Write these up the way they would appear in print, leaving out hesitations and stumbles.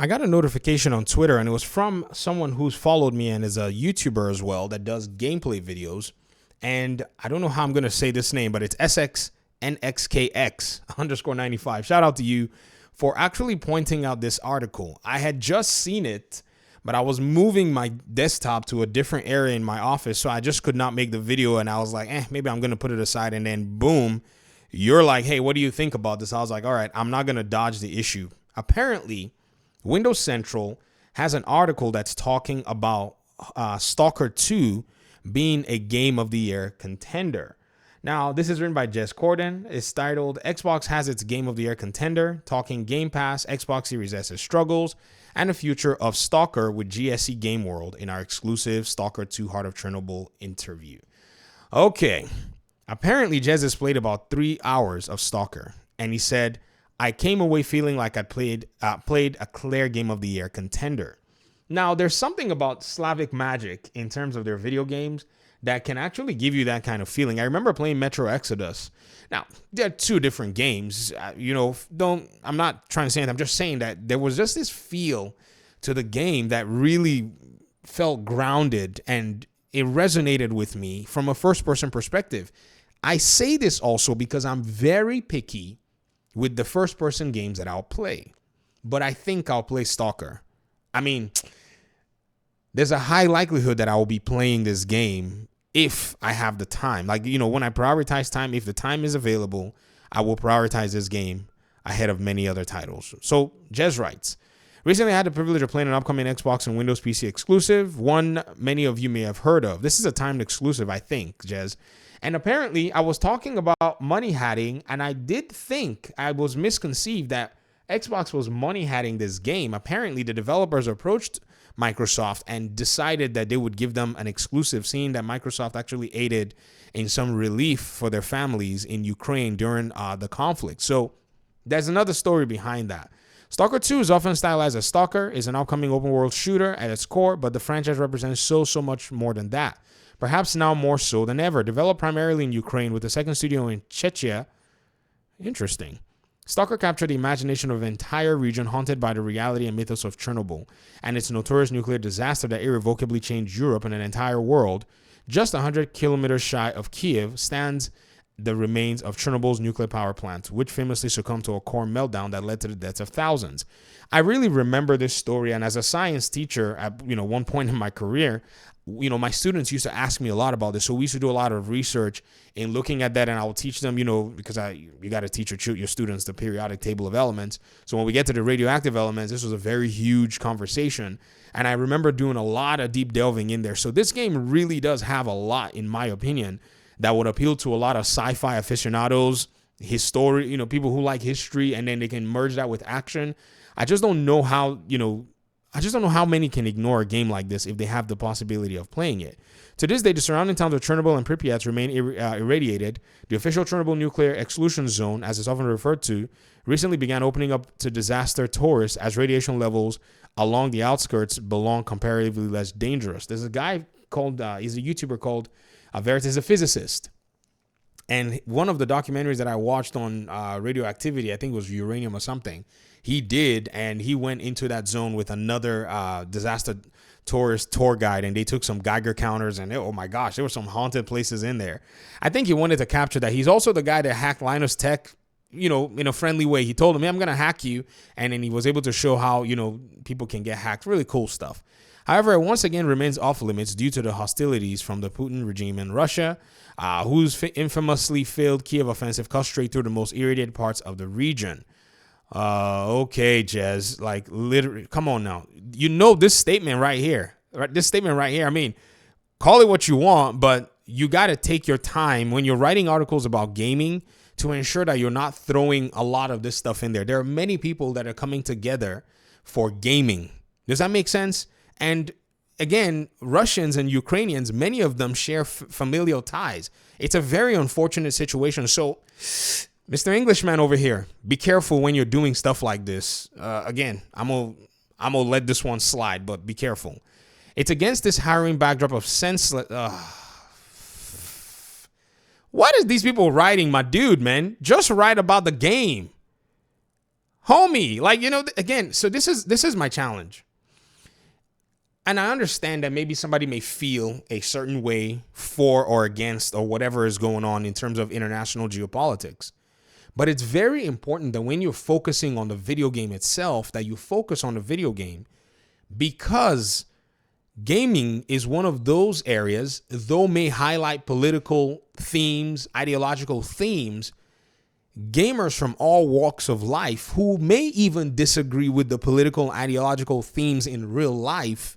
I got a notification on Twitter, and it was from someone who's followed me and is a YouTuber as well that does gameplay videos. And I don't know how I'm going to say this name, but it's SXNXKX underscore 95. Shout out to you for actually pointing out this article. I had just seen it, but I was moving my desktop to a different area in my office, so I just could not make the video. And I was like, maybe I'm going to put it aside. And then boom, you're like, hey, what do you think about this? I was like, all right, I'm not going to dodge the issue. Apparently, Windows Central has an article that's talking about Stalker 2 being a Game of the Year contender. Now, this is written by Jez Corden. It's titled, Xbox has its Game of the Year contender, talking Game Pass, Xbox Series S's struggles, and the future of Stalker with GSC Game World in our exclusive Stalker 2 Heart of Chernobyl interview. Okay, apparently Jez has played about 3 hours of Stalker, and he said, I came away feeling like I played a clear Game of the Year contender. Now, there's something about Slavic magic in terms of their video games that can actually give you that kind of feeling. I remember playing Metro Exodus. Now, they're two different games. I'm not trying to say it. I'm just saying that there was just this feel to the game that really felt grounded, and it resonated with me from a first-person perspective. I say this also because I'm very picky with the first-person games that I'll play. But I think I'll play Stalker. I mean, there's a high likelihood that I will be playing this game if I have the time. Like, when I prioritize time, if the time is available, I will prioritize this game ahead of many other titles. So, Jez writes, recently I had the privilege of playing an upcoming Xbox and Windows PC exclusive, one many of you may have heard of. This is a timed exclusive, I think, Jez. And apparently, I was talking about money hatting, and I did think I was misconceived that Xbox was money hatting this game. Apparently, the developers approached Microsoft and decided that they would give them an exclusive, seeing that Microsoft actually aided in some relief for their families in Ukraine during the conflict. So there's another story behind that. Stalker 2 is often stylized as Stalker, is an upcoming open world shooter at its core, but the franchise represents so much more than that. Perhaps now more so than ever. Developed primarily in Ukraine with a second studio in Chechnya. Interesting. Stalker captured the imagination of an entire region haunted by the reality and mythos of Chernobyl and its notorious nuclear disaster that irrevocably changed Europe and an entire world. Just 100 kilometers shy of Kiev stands the remains of Chernobyl's nuclear power plant, which famously succumbed to a core meltdown that led to the deaths of thousands. I really remember this story, and as a science teacher at one point in my career, my students used to ask me a lot about this. So we used to do a lot of research in looking at that, and I will teach them, because you got to teach your students the periodic table of elements. So when we get to the radioactive elements, this was a very huge conversation. And I remember doing a lot of deep delving in there. So this game really does have a lot, in my opinion, that would appeal to a lot of sci-fi aficionados, people who like history, and then they can merge that with action. I just don't know how many can ignore a game like this if they have the possibility of playing it. To this day, the surrounding towns of Chernobyl and Pripyat remain irradiated. The official Chernobyl nuclear exclusion zone, as it's often referred to, recently began opening up to disaster tourists as radiation levels along the outskirts belong comparatively less dangerous. There's a guy called, he's a YouTuber called Veritas, a physicist. And one of the documentaries that I watched on radioactivity, I think it was uranium or something, he went into that zone with another disaster tourist tour guide, and they took some Geiger counters, and oh my gosh, there were some haunted places in there. I think he wanted to capture that. He's also the guy that hacked Linus Tech, in a friendly way. He told him, hey, I'm going to hack you. And then he was able to show how, people can get hacked. Really cool stuff. However, it once again remains off limits due to the hostilities from the Putin regime in Russia, whose infamously failed Kiev offensive cut straight through the most irradiated parts of the region. Okay, Jez, like literally, come on now. This statement right here, right? This statement right here. I mean, call it what you want, but you got to take your time when you're writing articles about gaming to ensure that you're not throwing a lot of this stuff in there. There are many people that are coming together for gaming. Does that make sense? And again, Russians and Ukrainians, many of them share familial ties. It's a very unfortunate situation. So, Mr. Englishman over here, be careful when you're doing stuff like this. Again, I'm gonna let this one slide, but be careful. It's against this harrowing backdrop of senseless. What is these people writing, my dude, man? Just write about the game. homie. Like, again, so this is my challenge. And I understand that maybe somebody may feel a certain way for or against or whatever is going on in terms of international geopolitics. But it's very important that when you're focusing on the video game itself, that you focus on the video game, because gaming is one of those areas, though may highlight political themes, ideological themes, gamers from all walks of life who may even disagree with the political and ideological themes in real life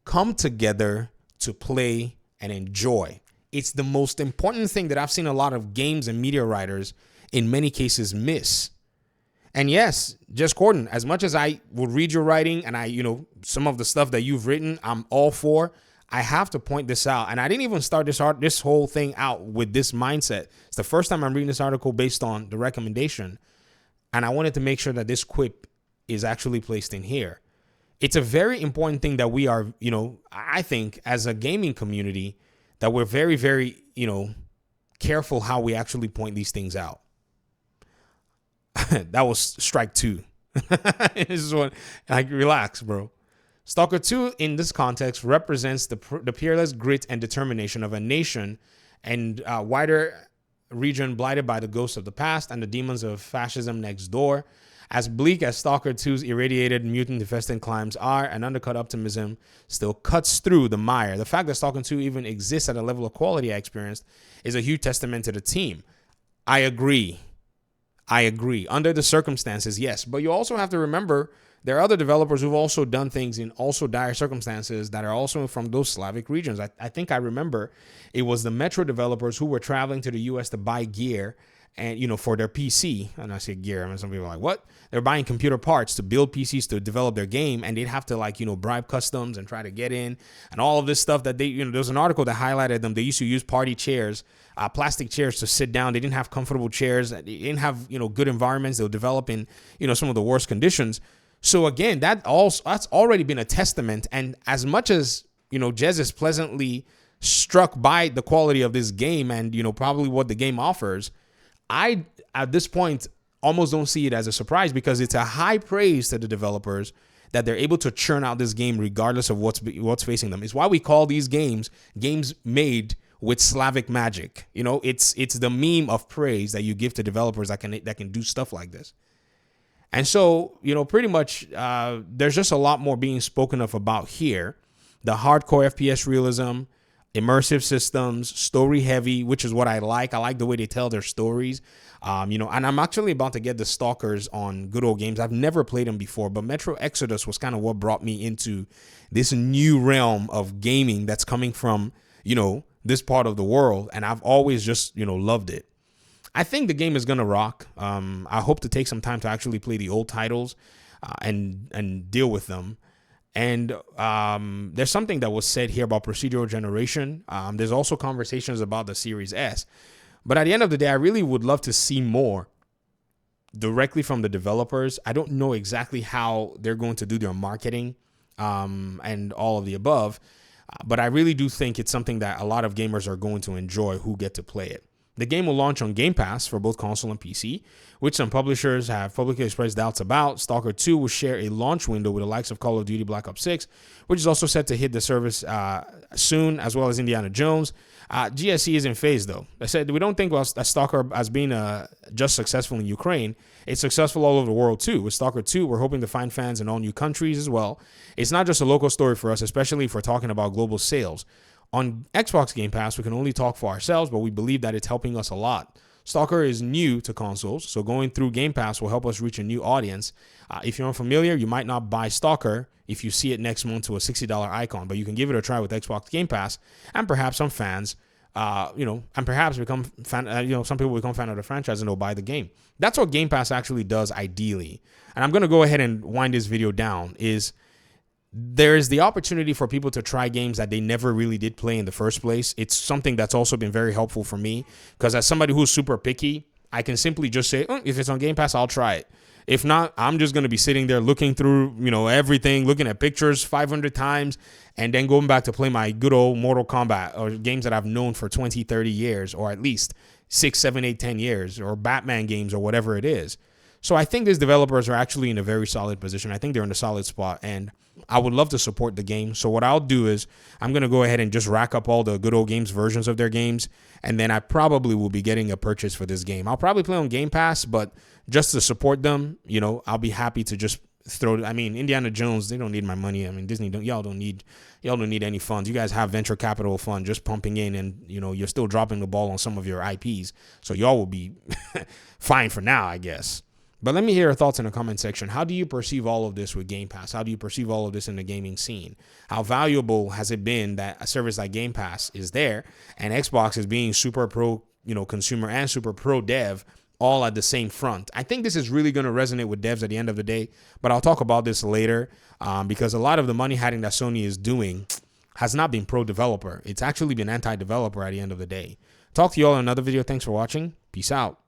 come together to play and enjoy. It's the most important thing that I've seen a lot of games and media writers in many cases miss. And yes, Jess Corden, as much as I would read your writing and some of the stuff that you've written, I'm all for, I have to point this out. And I didn't even start this whole thing out with this mindset. It's the first time I'm reading this article based on the recommendation. And I wanted to make sure that this quip is actually placed in here. It's a very important thing that we are, I think as a gaming community, that we're very, very, careful how we actually point these things out. That was strike 2. This is what, relax, bro. Stalker 2 in this context represents the peerless grit and determination of a nation and wider region blighted by the ghosts of the past and the demons of fascism next door. As bleak as Stalker 2's irradiated mutant-infested climes are, an undercut optimism still cuts through the mire. The fact that Stalker 2 even exists at a level of quality I experienced is a huge testament to the team. I agree. Under the circumstances, yes. But you also have to remember there are other developers who've also done things in also dire circumstances that are also from those Slavic regions. I think I remember it was the Metro developers who were traveling to the U.S. to buy gear and, for their PC. And I say gear. I mean, some people are like, what? They're buying computer parts to build PCs to develop their game. And they'd have to, bribe customs and try to get in and all of this stuff that they, there was an article that highlighted them. They used to use party chairs, plastic chairs to sit down. They didn't have comfortable chairs. They didn't have, good environments. They'll develop in, some of the worst conditions. So again, that's already been a testament. And as much as, Jez is pleasantly struck by the quality of this game and, probably what the game offers, I, at this point, almost don't see it as a surprise because it's a high praise to the developers that they're able to churn out this game regardless of what's facing them. It's why we call these games made with Slavic magic. It's the meme of praise that you give to developers that can do stuff like this. And so, pretty much there's just a lot more being spoken of about here. The hardcore FPS realism, immersive systems, story heavy, which is what I like. I like the way they tell their stories. And I'm actually about to get the Stalkers on Good Old Games. I've never played them before, but Metro Exodus was kind of what brought me into this new realm of gaming that's coming from, this part of the world. And I've always just, loved it. I think the game is going to rock. I hope to take some time to actually play the old titles and deal with them. And there's something that was said here about procedural generation. There's also conversations about the Series S. But at the end of the day, I really would love to see more directly from the developers. I don't know exactly how they're going to do their marketing and all of the above. But I really do think it's something that a lot of gamers are going to enjoy who get to play it. The game will launch on Game Pass for both console and PC, which some publishers have publicly expressed doubts about. Stalker 2 will share a launch window with the likes of Call of Duty Black Ops 6, which is also set to hit the service soon, as well as Indiana Jones. GSC is in phase, though. They said, we don't think Stalker as being just successful in Ukraine. It's successful all over the world, too. With Stalker 2, we're hoping to find fans in all new countries as well. It's not just a local story for us, especially if we're talking about global sales. On Xbox Game Pass, we can only talk for ourselves, but we believe that it's helping us a lot. Stalker is new to consoles, so going through Game Pass will help us reach a new audience. If you're unfamiliar, you might not buy Stalker if you see it next month to a $60 icon, but you can give it a try with Xbox Game Pass, and perhaps some fans, and perhaps become fan. Some people become fan of the franchise and they'll buy the game. That's what Game Pass actually does ideally. And I'm gonna go ahead and wind this video down. There is the opportunity for people to try games that they never really did play in the first place. It's something that's also been very helpful for me because as somebody who's super picky, I can simply just say, if it's on Game Pass, I'll try it. If not, I'm just going to be sitting there looking through, everything, looking at pictures 500 times, and then going back to play my good old Mortal Kombat or games that I've known for 20, 30 years, or at least 6, 7, 8, 10 years, or Batman games or whatever it is. So I think these developers are actually in a very solid position. I think they're in a solid spot, and I would love to support the game. So what I'll do is I'm going to go ahead and just rack up all the good old games versions of their games, and then I probably will be getting a purchase for this game. I'll probably play on Game Pass, but just to support them, I'll be happy to just throw. I mean, Indiana Jones, they don't need my money. I mean, Disney, y'all don't need any funds. You guys have venture capital fund just pumping in, and you're still dropping the ball on some of your IPs. So y'all will be fine for now, I guess. But let me hear your thoughts in the comment section. How do you perceive all of this with Game Pass? How do you perceive all of this in the gaming scene? How valuable has it been that a service like Game Pass is there and Xbox is being super pro, consumer and super pro dev all at the same front? I think this is really going to resonate with devs at the end of the day, but I'll talk about this later because a lot of the money hiding that Sony is doing has not been pro developer. It's actually been anti-developer at the end of the day. Talk to you all in another video. Thanks for watching. Peace out.